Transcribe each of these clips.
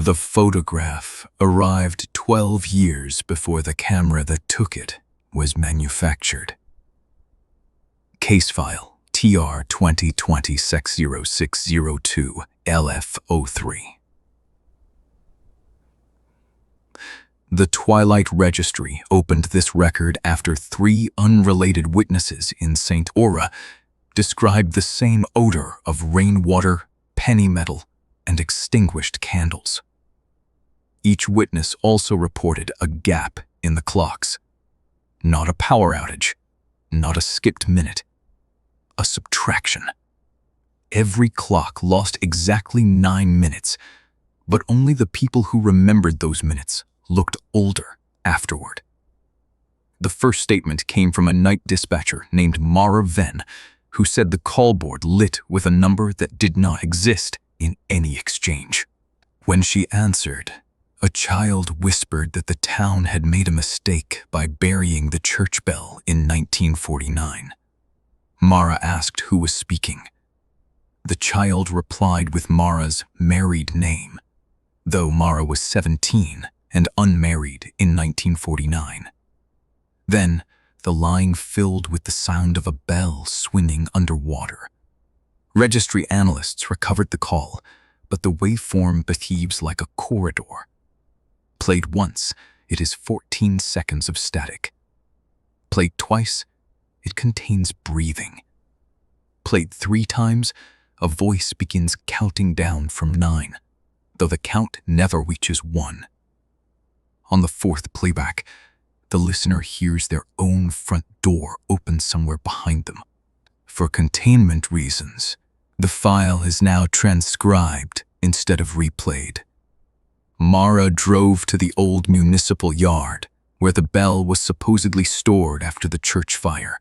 The photograph arrived 12 years before the camera that took it was manufactured. Case file TR 2020-0602 LF03. The Twilight Registry opened this record after 3 unrelated witnesses in St. Aura described the same odor of rainwater, penny metal, and extinguished candles. Each witness also reported a gap in the clocks. Not a power outage, not a skipped minute, a subtraction. Every clock lost exactly 9 minutes, but only the people who remembered those minutes looked older afterward. The first statement came from a night dispatcher named Mara Venn, who said the call board lit with a number that did not exist in any exchange. When she answered, a child whispered that the town had made a mistake by burying the church bell in 1949. Mara asked who was speaking. The child replied with Mara's married name, though Mara was 17 and unmarried in 1949. Then, the line filled with the sound of a bell swinging underwater. Registry analysts recovered the call, but the waveform behaves like a corridor. Played once, it is 14 seconds of static. Played twice, it contains breathing. Played 3 times, a voice begins counting down from 9, though the count never reaches 1. On the 4th playback, the listener hears their own front door open somewhere behind them. For containment reasons, the file is now transcribed instead of replayed. Mara drove to the old municipal yard, where the bell was supposedly stored after the church fire.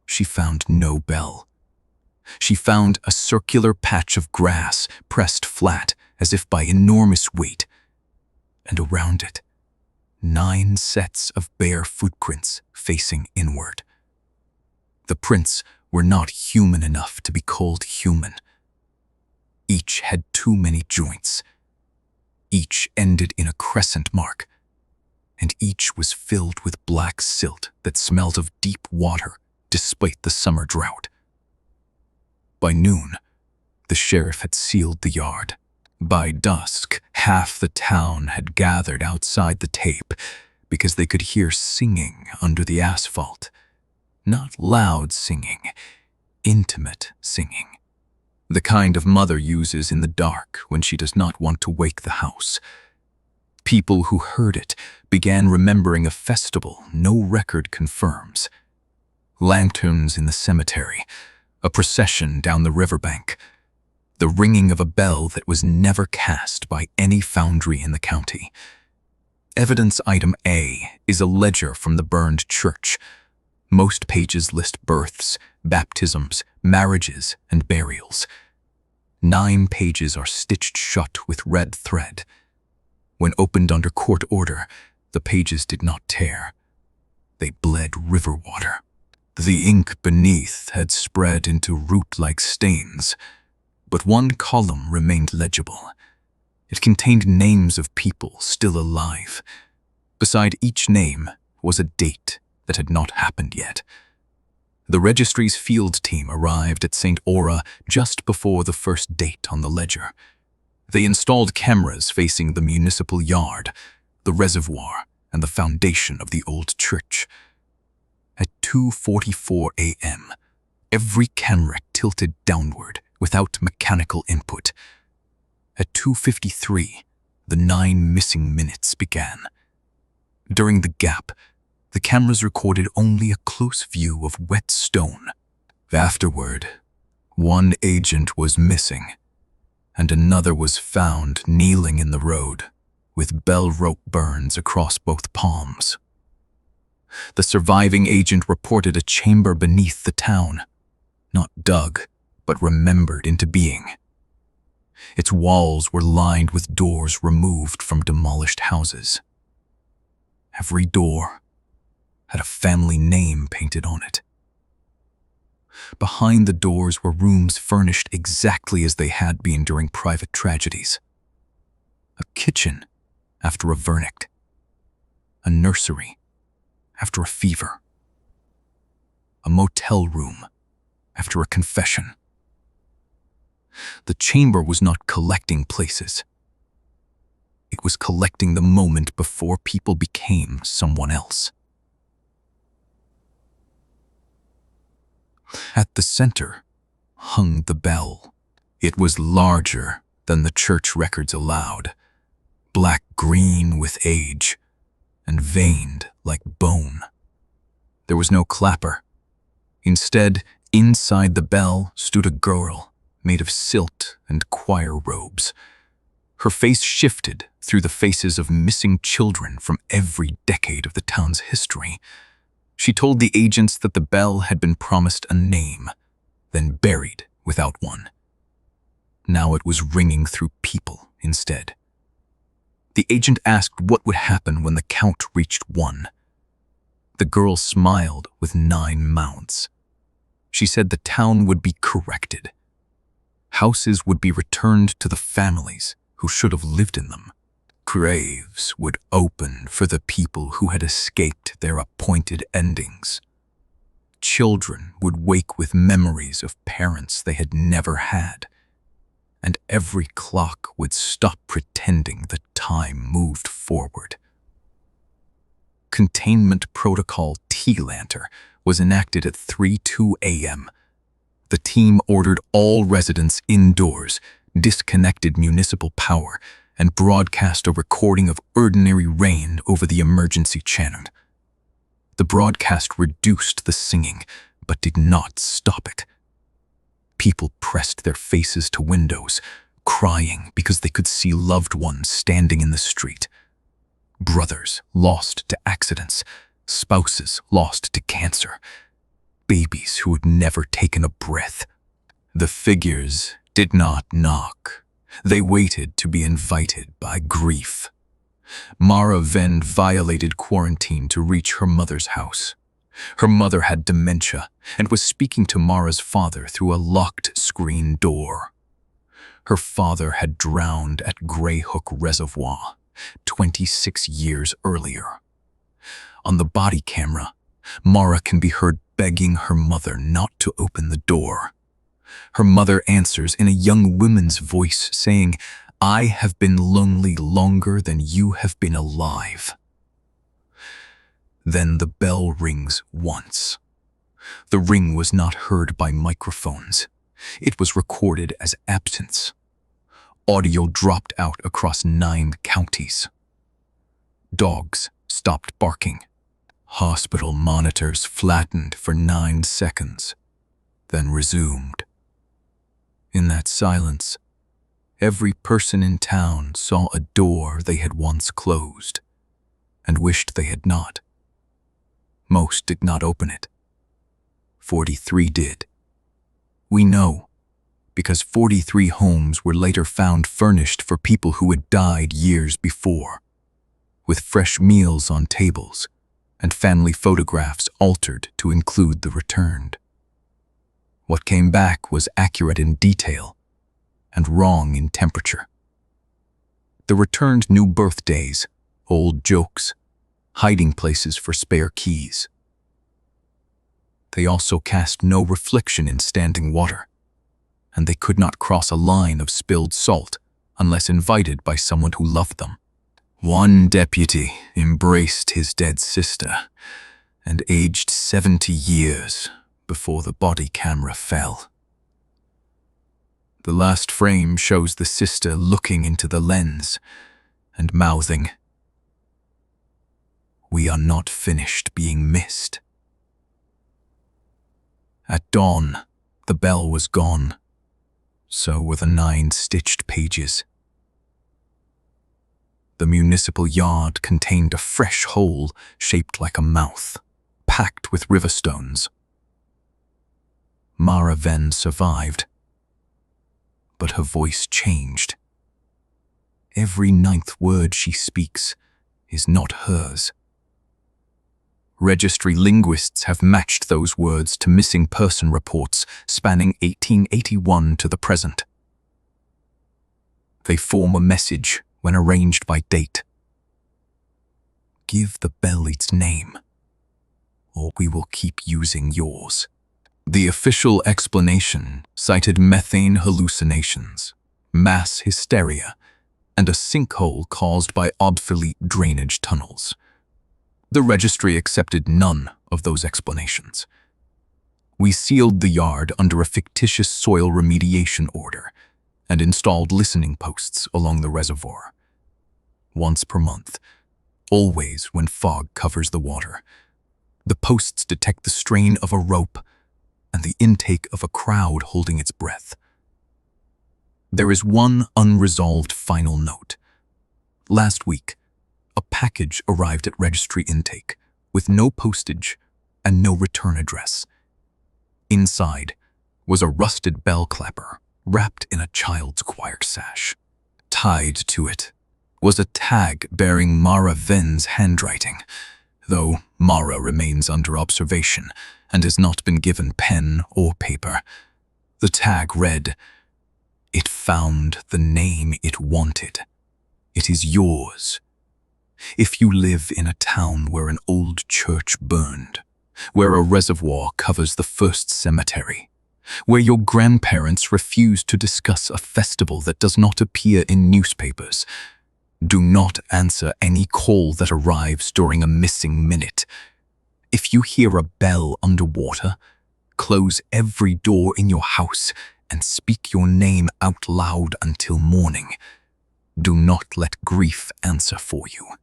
She found no bell. She found a circular patch of grass pressed flat as if by enormous weight, and around it, 9 sets of bare footprints facing inward. The prints were not human enough to be called human. Each had too many joints. Each ended in a crescent mark, and each was filled with black silt that smelled of deep water despite the summer drought. By noon, the sheriff had sealed the yard. By dusk, half the town had gathered outside the tape because they could hear singing under the asphalt. Not loud singing, intimate singing. The kind of mother uses in the dark when she does not want to wake the house. People who heard it began remembering a festival no record confirms. Lanterns in the cemetery, a procession down the riverbank, the ringing of a bell that was never cast by any foundry in the county. Evidence item A is a ledger from the burned church. Most pages list births, baptisms, marriages, and burials. 9 pages are stitched shut with red thread. When opened under court order, the pages did not tear. They bled river water. The ink beneath had spread into root-like stains, but one column remained legible. It contained names of people still alive. Beside each name was a date that had not happened yet. The registry's field team arrived at St. Aura just before the first date on the ledger. They installed cameras facing the municipal yard, the reservoir, and the foundation of the old church. At 2:44 a.m., every camera tilted downward without mechanical input. At 2:53, the 9 missing minutes began. During the gap, the cameras recorded only a close view of wet stone. Afterward, one agent was missing, and another was found kneeling in the road, with bell rope burns across both palms. The surviving agent reported a chamber beneath the town, not dug, but remembered into being. Its walls were lined with doors removed from demolished houses. Every door had a family name painted on it. Behind the doors were rooms furnished exactly as they had been during private tragedies. a kitchen after a verdict, a nursery after a fever, a motel room after a confession. The chamber was not collecting places. It was collecting the moment before people became someone else. At the center hung the bell. It was larger than the church records allowed, black-green with age, and veined like bone. There was no clapper. Instead, inside the bell stood a girl made of silt and choir robes. Her face shifted through the faces of missing children from every decade of the town's history. She told the agents that the bell had been promised a name, then buried without one. Now it was ringing through people instead. The agent asked what would happen when the count reached 1. The girl smiled with 9 mouths. She said the town would be corrected. Houses would be returned to the families who should have lived in them. Graves would open for the people who had escaped their appointed endings. Children would wake with memories of parents they had never had. And every clock would stop pretending that time moved forward. Containment Protocol T-Lantern was enacted at 3:02 a.m. The team ordered all residents indoors, disconnected municipal power, and broadcast a recording of ordinary rain over the emergency channel. The broadcast reduced the singing, but did not stop it. People pressed their faces to windows, crying because they could see loved ones standing in the street. Brothers lost to accidents, spouses lost to cancer, babies who had never taken a breath. The figures did not knock. They waited to be invited by grief. Mara Venn violated quarantine to reach her mother's house. Her mother had dementia and was speaking to Mara's father through a locked screen door. Her father had drowned at Grey Hook Reservoir 26 years earlier. On the body camera, Mara can be heard begging her mother not to open the door. Her mother answers in a young woman's voice saying, "I have been lonely longer than you have been alive." Then the bell rings once. The ring was not heard by microphones. It was recorded as absence. Audio dropped out across 9 counties. Dogs stopped barking. Hospital monitors flattened for 9 seconds, then resumed. In that silence, every person in town saw a door they had once closed and wished they had not. Most did not open it. 43 did. We know, because 43 homes were later found furnished for people who had died years before, with fresh meals on tables and family photographs altered to include the returned. What came back was accurate in detail and wrong in temperature. The returned knew birthdays, old jokes, hiding places for spare keys. They also cast no reflection in standing water, and they could not cross a line of spilled salt unless invited by someone who loved them. One deputy embraced his dead sister and aged 70 years before the body camera fell. The last frame shows the sister looking into the lens and mouthing, "We are not finished being missed." At dawn, the bell was gone. So were the 9 stitched pages. The municipal yard contained a fresh hole shaped like a mouth, packed with river stones. Mara Venn survived, but her voice changed. Every 9th word she speaks is not hers. Registry linguists have matched those words to missing person reports spanning 1881 to the present. They form a message when arranged by date. Give the bell its name, or we will keep using yours. The official explanation cited methane hallucinations, mass hysteria, and a sinkhole caused by obsolete drainage tunnels. The registry accepted none of those explanations. We sealed the yard under a fictitious soil remediation order and installed listening posts along the reservoir. Once per month, always when fog covers the water, the posts detect the strain of a rope and the intake of a crowd holding its breath. There is one unresolved final note. Last week, a package arrived at registry intake with no postage and no return address. Inside was a rusted bell clapper wrapped in a child's choir sash. Tied to it was a tag bearing Mara Ven's handwriting, though Mara remains under observation and has not been given pen or paper. The tag read, "It found the name it wanted. It is yours. If you live in a town where an old church burned, where a reservoir covers the first cemetery, where your grandparents refuse to discuss a festival that does not appear in newspapers, do not answer any call that arrives during a missing minute. If you hear a bell underwater, close every door in your house and speak your name out loud until morning. Do not let grief answer for you.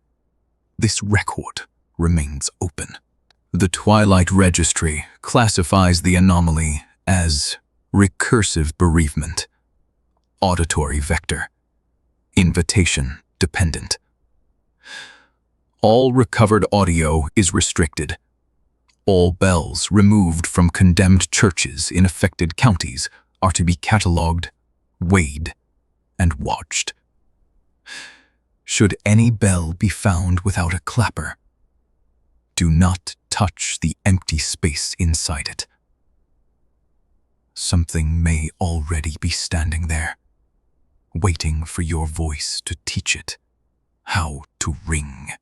This record remains open." The Twilight Registry classifies the anomaly as recursive bereavement, auditory vector, invitation dependent. All recovered audio is restricted. All bells removed from condemned churches in affected counties are to be catalogued, weighed, and watched. Should any bell be found without a clapper, do not touch the empty space inside it. Something may already be standing there, waiting for your voice to teach it how to ring.